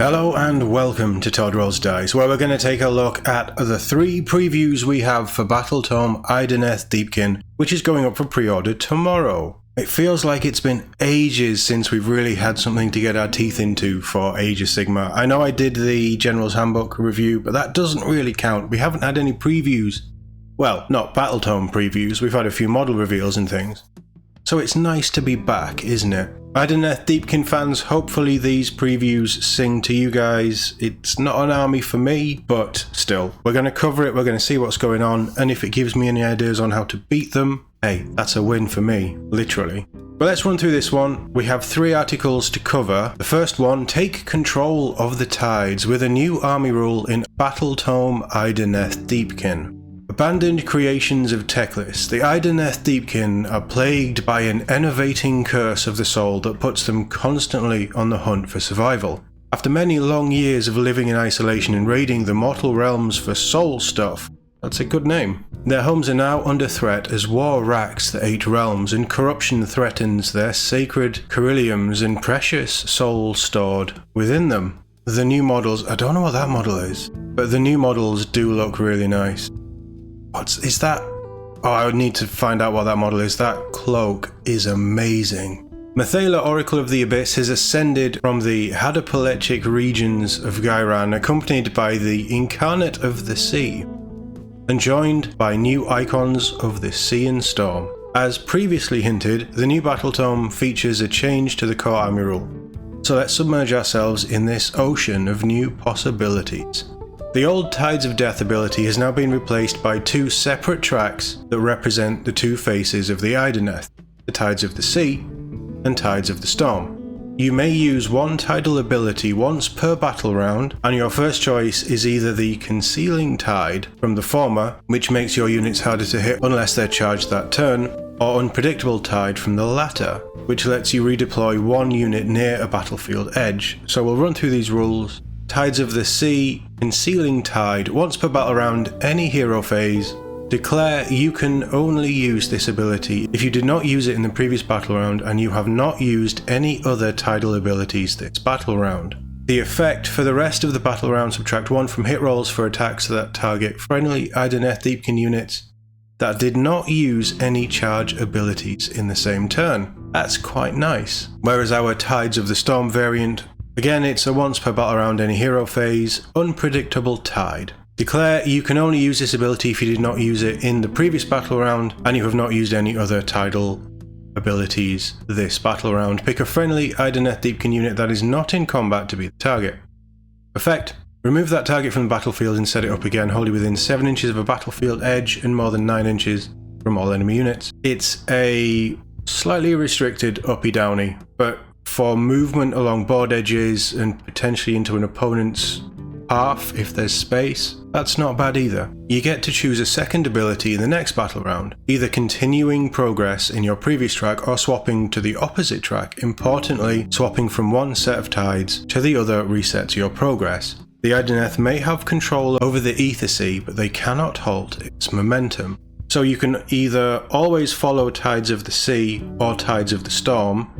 Hello and welcome to Todd Rolls Dice, where we're going to take a look at the 3 previews we have for Battletome Idoneth Deepkin, which is going up for pre-order tomorrow. It feels like it's been ages since we've really had something to get our teeth into for Age of Sigmar. I know I did the General's Handbook review, but that doesn't really count. We haven't had any previews. Well, not Battletome previews, we've had a few model reveals and things. So it's nice to be back, isn't it? Idoneth Deepkin fans, hopefully these previews sing to you guys. It's not an army for me, but still. We're going to cover it, we're going to see what's going on, and if it gives me any ideas on how to beat them, hey, that's a win for me, literally. But let's run through this one. We have 3 articles to cover. The first one, take control of the tides with a new army rule in Battletome Idoneth Deepkin. Abandoned creations of Teclis, the Idoneth Deepkin are plagued by an enervating curse of the soul that puts them constantly on the hunt for survival. After many long years of living in isolation and raiding the mortal realms for soul stuff, that's a good name, their homes are now under threat as war racks the 8 realms and corruption threatens their sacred Carilliums and precious souls stored within them. The new models, I don't know what that model is, but the new models do look really nice. Is that? Oh, I would need to find out what that model is. That cloak is amazing. Mathala, Oracle of the Abyss, has ascended from the Hadopalechic regions of Gairan, accompanied by the Incarnate of the Sea, and joined by new icons of the Sea and Storm. As previously hinted, the new Battletome features a change to the core army rule. So let's submerge ourselves in this ocean of new possibilities. The old Tides of Death ability has now been replaced by 2 separate tracks that represent the 2 faces of the Idoneth, the Tides of the Sea and Tides of the Storm. You may use one tidal ability once per battle round, and your first choice is either the Concealing Tide from the former, which makes your units harder to hit unless they're charged that turn, or Unpredictable Tide from the latter, which lets you redeploy one unit near a battlefield edge. So we'll run through these rules. Tides of the Sea, Concealing Tide, once per battle round, any hero phase. Declare you can only use this ability if you did not use it in the previous battle round and you have not used any other tidal abilities this battle round. The effect for the rest of the battle round, subtract 1 from hit rolls for attacks that target friendly Idoneth Deepkin units that did not use any charge abilities in the same turn. That's quite nice. Whereas our Tides of the Storm variant, again, it's a once per battle round any hero phase, Unpredictable Tide. Declare you can only use this ability if you did not use it in the previous battle round and you have not used any other tidal abilities this battle round. Pick a friendly Idoneth Deepkin unit that is not in combat to be the target. Effect, remove that target from the battlefield and set it up again, wholly within 7 inches of a battlefield edge and more than 9 inches from all enemy units. It's a slightly restricted uppy-downy, but for movement along board edges and potentially into an opponent's path if there's space, that's not bad either. You get to choose a second ability in the next battle round, either continuing progress in your previous track or swapping to the opposite track. Importantly, swapping from one set of tides to the other resets your progress. The Idoneth may have control over the Ether Sea, but they cannot halt its momentum. So you can either always follow Tides of the Sea or Tides of the Storm,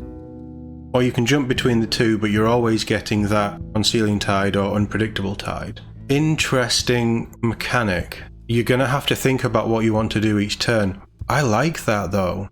or you can jump between the 2, but you're always getting that Concealing Tide or Unpredictable Tide. Interesting mechanic. You're going to have to think about what you want to do each turn. I like that though.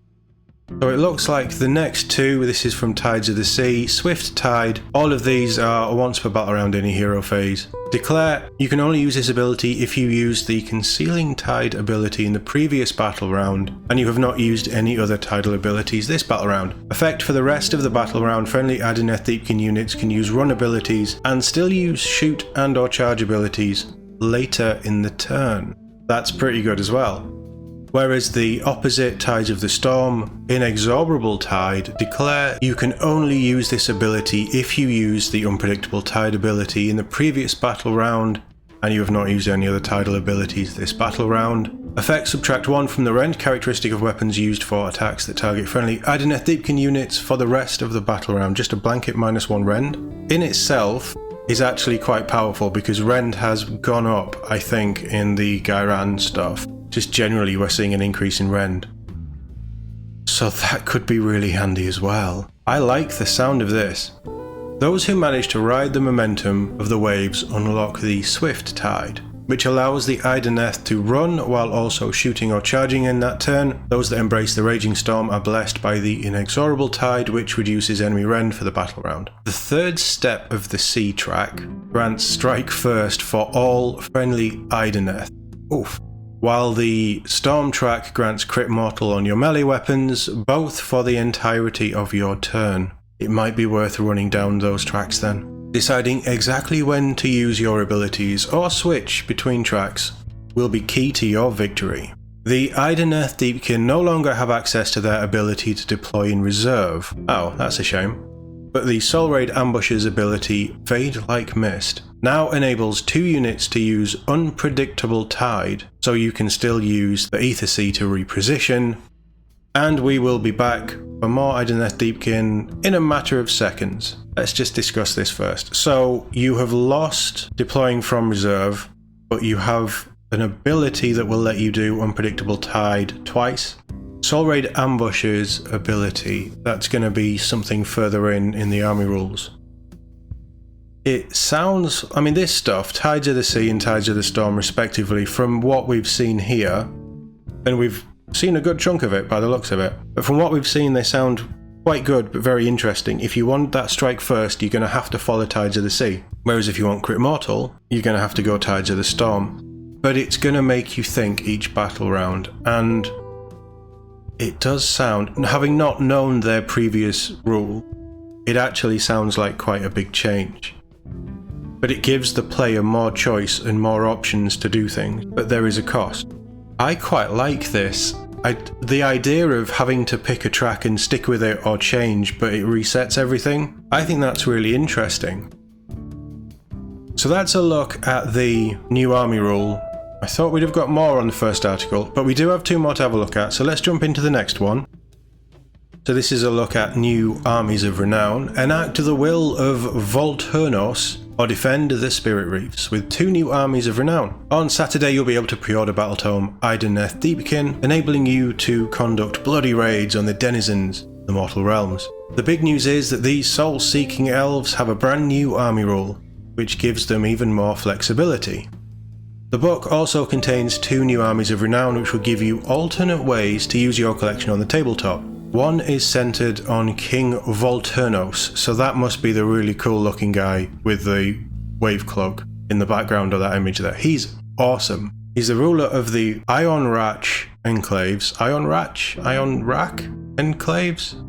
So it looks like the next 2, this is from Tides of the Sea, Swift Tide, all of these are once per battle round any hero phase. Declare you can only use this ability if you used the Concealing Tide ability in the previous battle round and you have not used any other tidal abilities this battle round. Effect, for the rest of the battle round, friendly Idoneth Deepkin units can use run abilities and still use shoot and or charge abilities later in the turn. That's pretty good as well. Whereas the opposite Tides of the Storm, Inexorable Tide, declare you can only use this ability if you use the Unpredictable Tide ability in the previous battle round and you have not used any other tidal abilities this battle round. Effect, subtract 1 from the rend characteristic of weapons used for attacks that target friendly Idoneth Deepkin units for the rest of the battle round, just a blanket -1 rend. In itself is actually quite powerful because rend has gone up, I think, in the Gairan stuff. Just generally we're seeing an increase in rend. So that could be really handy as well. I like the sound of this. Those who manage to ride the momentum of the waves unlock the Swift Tide, which allows the Idoneth to run while also shooting or charging in that turn. Those that embrace the Raging Storm are blessed by the Inexorable Tide, which reduces enemy rend for the battle round. The third step of the Sea track grants Strike First for all friendly Idoneth. Oof. While the Storm track grants Crit Mortal on your melee weapons, both for the entirety of your turn. It might be worth running down those tracks then. Deciding exactly when to use your abilities or switch between tracks will be key to your victory. The Idoneth Deepkin no longer have access to their ability to deploy in reserve. Oh, that's a shame. But the Soul Raid Ambusher's ability, Fade Like Mist, now enables 2 units to use Unpredictable Tide, so you can still use the Ether Sea to reposition. And we will be back for more Idoneth Deepkin in a matter of seconds. Let's just discuss this first. So, you have lost deploying from reserve, but you have an ability that will let you do Unpredictable Tide twice. Soul Raid Ambusher's ability, that's going to be something further in the army rules. It sounds, I mean, this stuff, Tides of the Sea and Tides of the Storm respectively, from what we've seen here, and we've seen a good chunk of it by the looks of it, but from what we've seen they sound quite good but very interesting. If you want that Strike First, you're going to have to follow Tides of the Sea, whereas if you want Crit Mortal, you're going to have to go Tides of the Storm. But it's going to make you think each battle round, and it does sound, having not known their previous rule, it actually sounds like quite a big change. But it gives the player more choice and more options to do things, but there is a cost. I quite like this. The idea of having to pick a track and stick with it or change, but it resets everything, I think that's really interesting. So that's a look at the new army rule. I thought we'd have got more on the first article, but we do have 2 more to have a look at, so let's jump into the next one. So this is a look at new Armies of Renown. Enact the will of Volturnos, or defend the Spirit Reefs, with 2 new Armies of Renown. On Saturday you'll be able to pre-order Battletome Idoneth Deepkin, enabling you to conduct bloody raids on the denizens of the mortal realms. The big news is that these soul-seeking elves have a brand new army rule, which gives them even more flexibility. The book also contains 2 new Armies of Renown, which will give you alternate ways to use your collection on the tabletop. One is centered on King Volturnos, so that must be the really cool looking guy with the wave cloak in the background of that image there. He's awesome. He's the ruler of the Ionrach enclaves,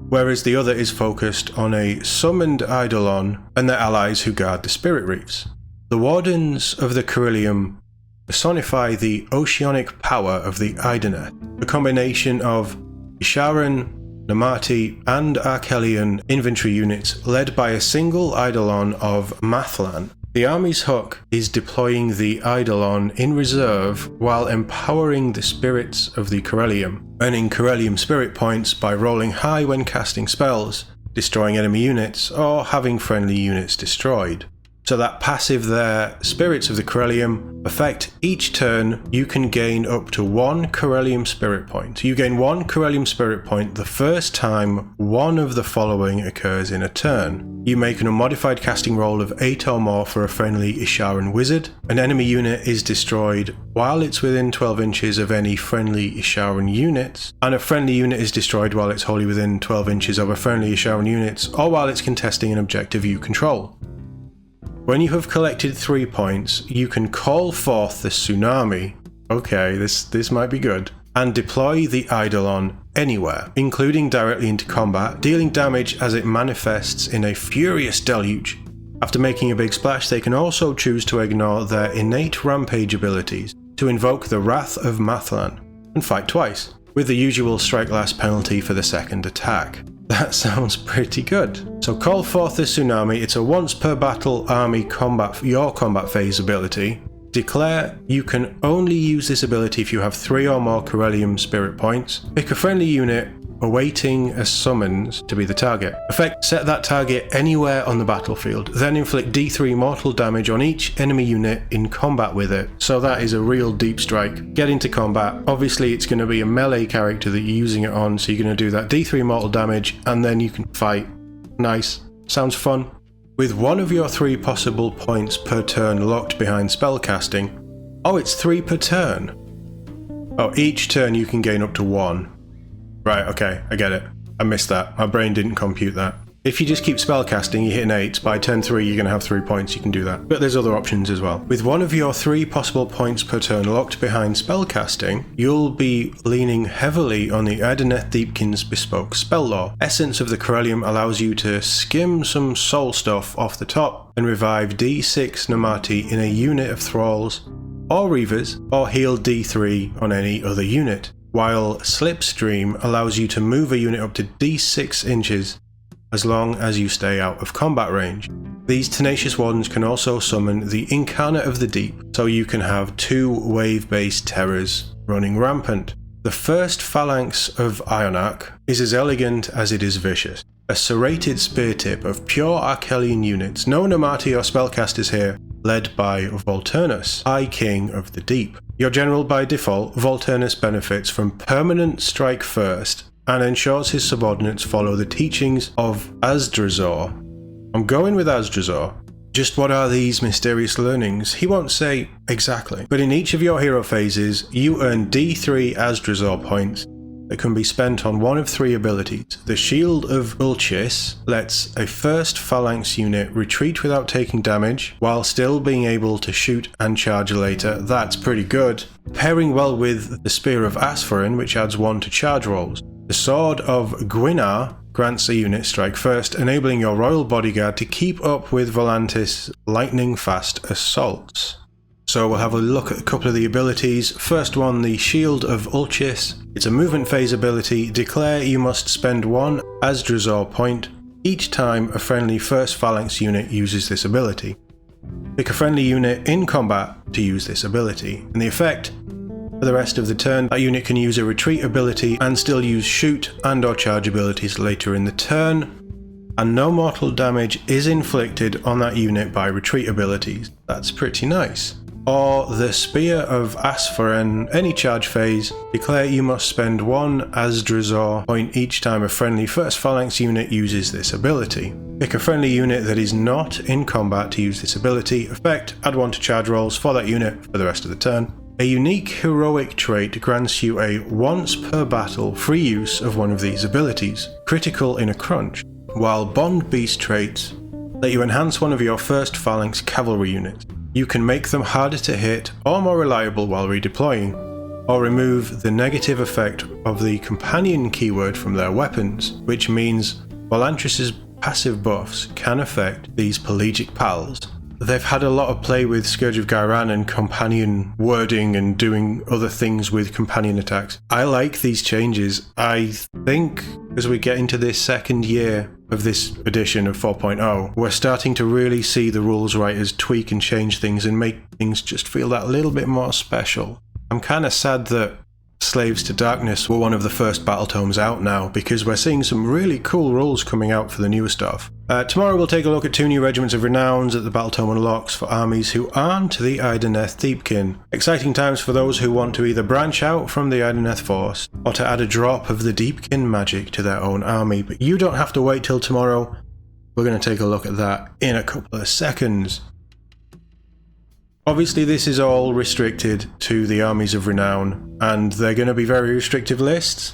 whereas the other is focused on a summoned Eidolon and their allies who guard the Spirit Reefs. The Wardens of the Carillium personify the oceanic power of the Idoneth, a combination of Isharan, Namati and Arkelian infantry units led by a single Eidolon of Mathlan. The army's hook is deploying the Eidolon in reserve while empowering the spirits of the Corellium, earning Corellium spirit points by rolling high when casting spells, destroying enemy units, or having friendly units destroyed. So that passive there, Spirits of the Corellium, effect each turn you can gain up to 1 Corellium Spirit Point. You gain 1 Corellium Spirit Point the first time one of the following occurs in a turn. You make an unmodified casting roll of 8 or more for a friendly Isharan Wizard. An enemy unit is destroyed while it's within 12 inches of any friendly Isharan units, and a friendly unit is destroyed while it's wholly within 12 inches of a friendly Isharan units, or while it's contesting an objective you control. When you have collected 3 points, you can call forth the Tsunami, okay, this might be good, and deploy the Eidolon anywhere, including directly into combat, dealing damage as it manifests in a furious deluge. After making a big splash, they can also choose to ignore their innate rampage abilities to invoke the Wrath of Mathlan and fight twice, with the usual strike last penalty for the second attack. That sounds pretty good. So call forth the Tsunami. It's a once per battle army your combat phase ability. Declare you can only use this ability if you have 3 or more Corellium spirit points. Pick a friendly unit awaiting a summons to be the target. Effect, set that target anywhere on the battlefield, then inflict D3 mortal damage on each enemy unit in combat with it. So that is a real deep strike. Get into combat. Obviously it's going to be a melee character that you're using it on, so you're going to do that D3 mortal damage and then you can fight. Nice. Sounds fun. With one of your 3 possible points per turn locked behind spellcasting. Oh, it's 3 per turn. Oh, each turn you can gain up to 1. Right, okay, I get it. I missed that. My brain didn't compute that. If you just keep spellcasting, you hit an 8, by turn 3 you're going to have 3 points, you can do that. But there's other options as well. With one of your 3 possible points per turn locked behind spellcasting, you'll be leaning heavily on the Idoneth Deepkin's bespoke spell lore. Essence of the Corellium allows you to skim some soul stuff off the top and revive D6 Namati in a unit of thralls or reavers, or heal D3 on any other unit, while Slipstream allows you to move a unit up to D6 inches as long as you stay out of combat range. These tenacious wardens can also summon the Incarnate of the Deep, so you can have 2 wave-based terrors running rampant. The first phalanx of Ionarch is as elegant as it is vicious. A serrated spear tip of pure Archelian units, no Namati or spellcasters here, led by Volturnus, High King of the Deep. Your general by default, Volturnus benefits from permanent strike first, and ensures his subordinates follow the teachings of Azdrazor. I'm going with Azdrazor. Just what are these mysterious learnings? He won't say exactly, but in each of your hero phases, you earn D3 Azdrazor points that can be spent on one of 3 abilities. The Shield of Ulchis lets a 1st phalanx unit retreat without taking damage, while still being able to shoot and charge later. That's pretty good. Pairing well with the Spear of Aspharin, which adds 1 to charge rolls. The Sword of Gwynar grants a unit strike first, enabling your royal bodyguard to keep up with Volantis' lightning-fast assaults. So we'll have a look at a couple of the abilities. First one, the Shield of Ulchis. It's a movement phase ability. Declare you must spend 1 Azdrazor point each time a friendly 1st phalanx unit uses this ability. Pick a friendly unit in combat to use this ability. And the effect: for the rest of the turn, that unit can use a retreat ability and still use shoot and or charge abilities later in the turn, and no mortal damage is inflicted on that unit by retreat abilities. That's pretty nice. Or the Spear of Aspharin, any charge phase, declare you must spend 1 Azdrazor point each time a friendly 1st phalanx unit uses this ability. Pick a friendly unit that is not in combat to use this ability. Effect: add 1 to charge rolls for that unit for the rest of the turn. A unique heroic trait grants you a once per battle free use of one of these abilities, critical in a crunch, while Bond Beast traits let you enhance one of your 1st phalanx cavalry units. You can make them harder to hit or more reliable while redeploying, or remove the negative effect of the companion keyword from their weapons, which means Volantris's passive buffs can affect these pelagic pals. They've had a lot of play with Scourge of Ghyran and companion wording and doing other things with companion attacks. I like these changes. I think as we get into this 2nd year of this edition of 4.0, we're starting to really see the rules writers tweak and change things and make things just feel that little bit more special. I'm kind of sad that Slaves to Darkness were one of the first Battletomes out now, because we're seeing some really cool rules coming out for the newer stuff. Tomorrow we'll take a look at 2 new Regiments of Renown that the Battletome unlocks for armies who aren't the Idoneth Deepkin. Exciting times for those who want to either branch out from the Idoneth force, or to add a drop of the Deepkin magic to their own army, but you don't have to wait till tomorrow. We're going to take a look at that in a couple of seconds. Obviously this is all restricted to the Armies of Renown, and they're going to be very restrictive lists,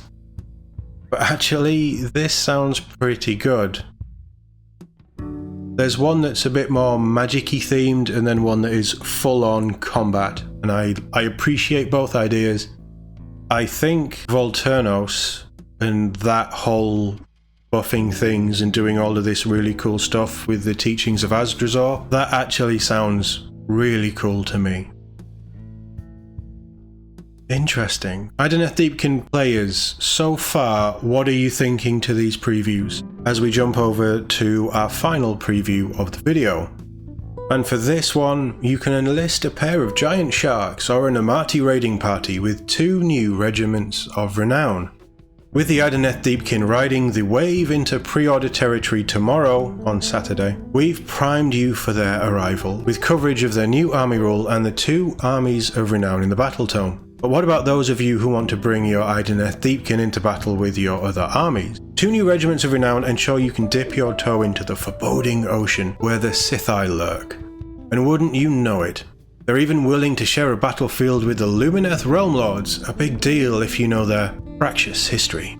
but actually this sounds pretty good. There's one that's a bit more magic-y themed, and then one that is full-on combat, and I appreciate both ideas. I think Volturnus and that whole buffing things and doing all of this really cool stuff with the teachings of Azdrazor, that actually sounds really cool to me. Interesting. Idoneth Deepkin players, so far, what are you thinking to these previews as we jump over to our final preview of the video? And for this one, you can enlist a pair of giant sharks or an Amati raiding party with 2 new Regiments of Renown. With the Idoneth Deepkin riding the wave into pre-order territory tomorrow, on Saturday, we've primed you for their arrival with coverage of their new army rule and the 2 Armies of Renown in the Battletome. But what about those of you who want to bring your Idoneth Deepkin into battle with your other armies? 2 new regiments of renown ensure you can dip your toe into the foreboding ocean where the Sithai lurk. And wouldn't you know it, they're even willing to share a battlefield with the Lumineth Realm Lords, a big deal if you know their fractious history.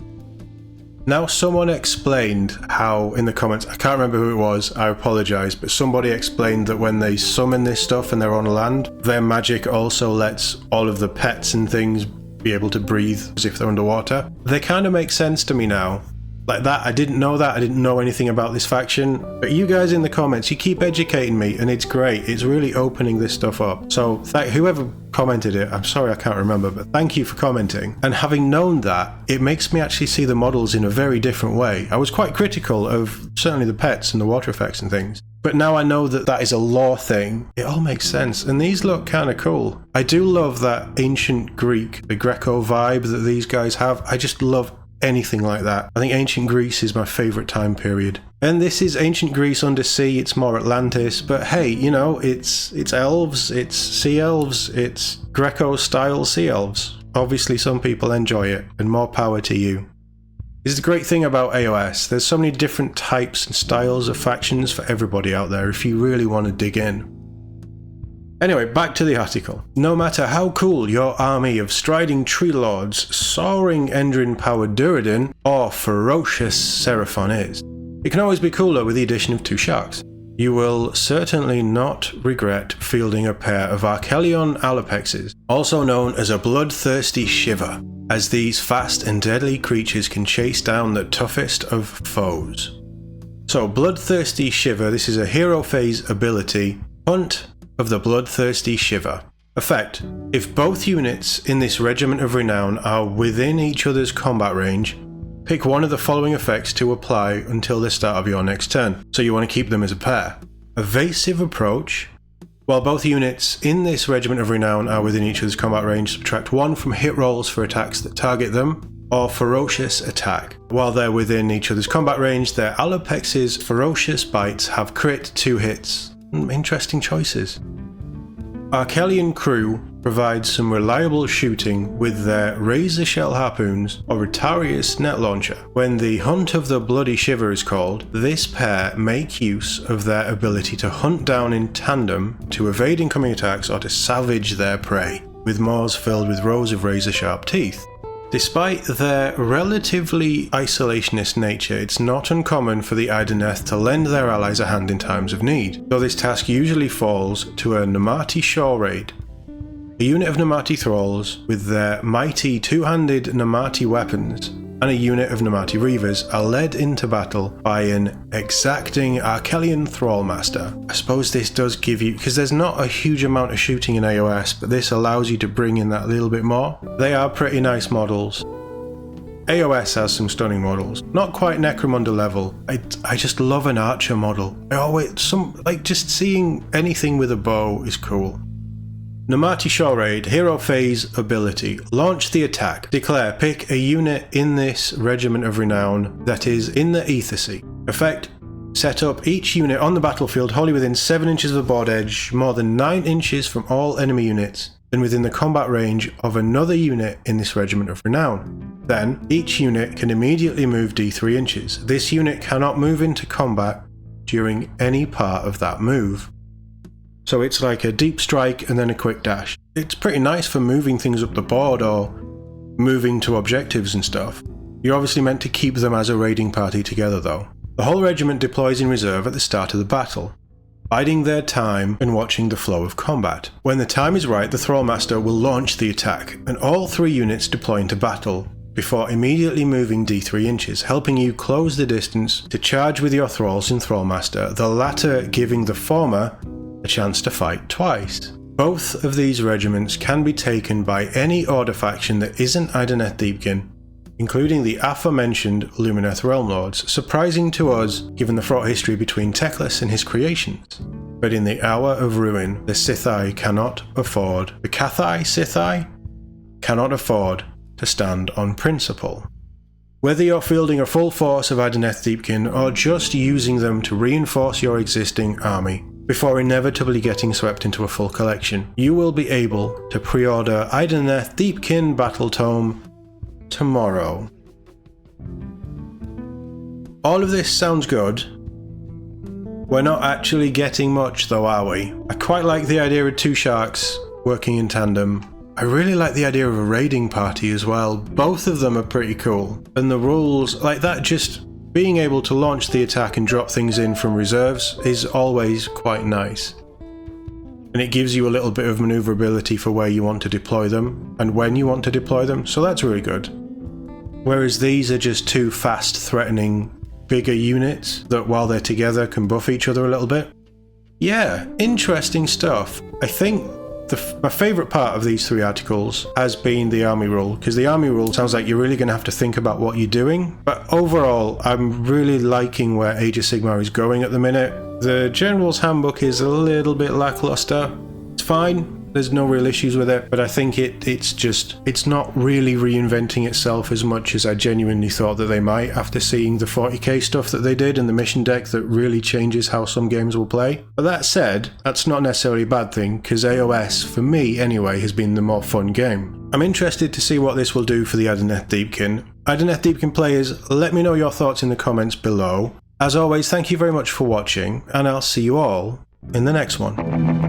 Now someone explained how, in the comments, I can't remember who it was, I apologise, but somebody explained that when they summon this stuff and they're on land, their magic also lets all of the pets and things be able to breathe as if they're underwater. They kind of make sense to me now. Like that, I didn't know anything about this faction, but you guys in the comments, you keep educating me and it's great, it's really opening this stuff up. So whoever commented it, I'm sorry I can't remember, but thank you for commenting. And having known that, it makes me actually see the models in a very different way. I was quite critical of certainly the pets and the water effects and things, but now I know that that is a lore thing, it all makes sense, and these look kind of cool. I do love that ancient Greek, the Greco vibe that these guys have. I just love anything like that. I think ancient Greece is my favourite time period. And this is ancient Greece under sea, it's more Atlantis, but hey, you know, it's elves, it's sea elves, it's Greco-style sea elves. Obviously some people enjoy it, and more power to you. This is the great thing about AOS, there's so many different types and styles of factions for everybody out there if you really want to dig in. Anyway, back to the article. No matter how cool your army of striding tree lords, soaring Endrin-powered Duradin, or ferocious Seraphon is, it can always be cooler with the addition of 2 sharks. You will certainly not regret fielding a pair of Archelion Alapexes, also known as a bloodthirsty shiver, as these fast and deadly creatures can chase down the toughest of foes. So, bloodthirsty shiver, this is a hero phase ability, Hunt of the Bloodthirsty Shiver. Effect: if both units in this Regiment of Renown are within each other's combat range, pick one of the following effects to apply until the start of your next turn, so you want to keep them as a pair. Evasive Approach: while both units in this Regiment of Renown are within each other's combat range, subtract 1 from hit rolls for attacks that target them. Or Ferocious Attack: while they're within each other's combat range, their Alapex's ferocious bites have crit 2 hits. Interesting choices. Archelion Crew provides some reliable shooting with their Razor Shell Harpoons or Retarius Net Launcher. When the Hunt of the Bloody Shiver is called, this pair make use of their ability to hunt down in tandem, to evade incoming attacks, or to savage their prey, with maws filled with rows of razor-sharp teeth. Despite their relatively isolationist nature, it's not uncommon for the Idoneth to lend their allies a hand in times of need, though this task usually falls to a Namati Shore Raid. A unit of Namati Thralls with their mighty two-handed Namati weapons and a unit of Namati Reavers are led into battle by an exacting Archelion Thrallmaster. I suppose this does give you, because there's not a huge amount of shooting in AOS, but this allows you to bring in that little bit more. They are pretty nice models. AOS has some stunning models, not quite Necromunda level. I just love an archer model. Just seeing anything with a bow is cool. Namati Shore Raid, Hero Phase Ability. Launch the attack. Declare, pick a unit in this Regiment of Renown that is in the Ether Sea. Effect, set up each unit on the battlefield wholly within 7 inches of the board edge, more than 9 inches from all enemy units, and within the combat range of another unit in this Regiment of Renown. Then, each unit can immediately move d3 inches. This unit cannot move into combat during any part of that move. So it's like a deep strike and then a quick dash. It's pretty nice for moving things up the board or moving to objectives and stuff. You're obviously meant to keep them as a raiding party together though. The whole regiment deploys in reserve at the start of the battle, biding their time and watching the flow of combat. When the time is right, the Thrallmaster will launch the attack, and all 3 units deploy into battle, before immediately moving d3 inches, helping you close the distance to charge with your Thralls in Thrallmaster, the latter giving the former a chance to fight twice. Both of these regiments can be taken by any order faction that isn't Idoneth Deepkin, including the aforementioned Lumineth Realm Lords, surprising to us given the fraught history between Teclis and his creations. But in the hour of ruin, the Cathai cannot afford to stand on principle. Whether you're fielding a full force of Idoneth Deepkin or just using them to reinforce your existing army, before inevitably getting swept into a full collection. You will be able to pre-order Idoneth Deepkin Battletome tomorrow. All of this sounds good. We're not actually getting much though, are we? I quite like the idea of two sharks working in tandem. I really like the idea of a raiding party as well. Both of them are pretty cool. And the rules, like that, just being able to launch the attack and drop things in from reserves is always quite nice. And it gives you a little bit of maneuverability for where you want to deploy them and when you want to deploy them, so that's really good. Whereas these are just two fast, threatening, bigger units that while they're together can buff each other a little bit. Yeah, interesting stuff. I think my favourite part of these three articles has been the army rule, because the army rule sounds like you're really going to have to think about what you're doing, but overall I'm really liking where Age of Sigmar is going at the minute. The General's Handbook is a little bit lackluster. It's fine, there's no real issues with it, but I think it's not really reinventing itself as much as I genuinely thought that they might after seeing the 40k stuff that they did and the mission deck that really changes how some games will play. But that said, that's not necessarily a bad thing, because AOS, for me anyway, has been the more fun game. I'm interested to see what this will do for the Idoneth Deepkin. Idoneth Deepkin players, let me know your thoughts in the comments below. As always, thank you very much for watching, and I'll see you all in the next one.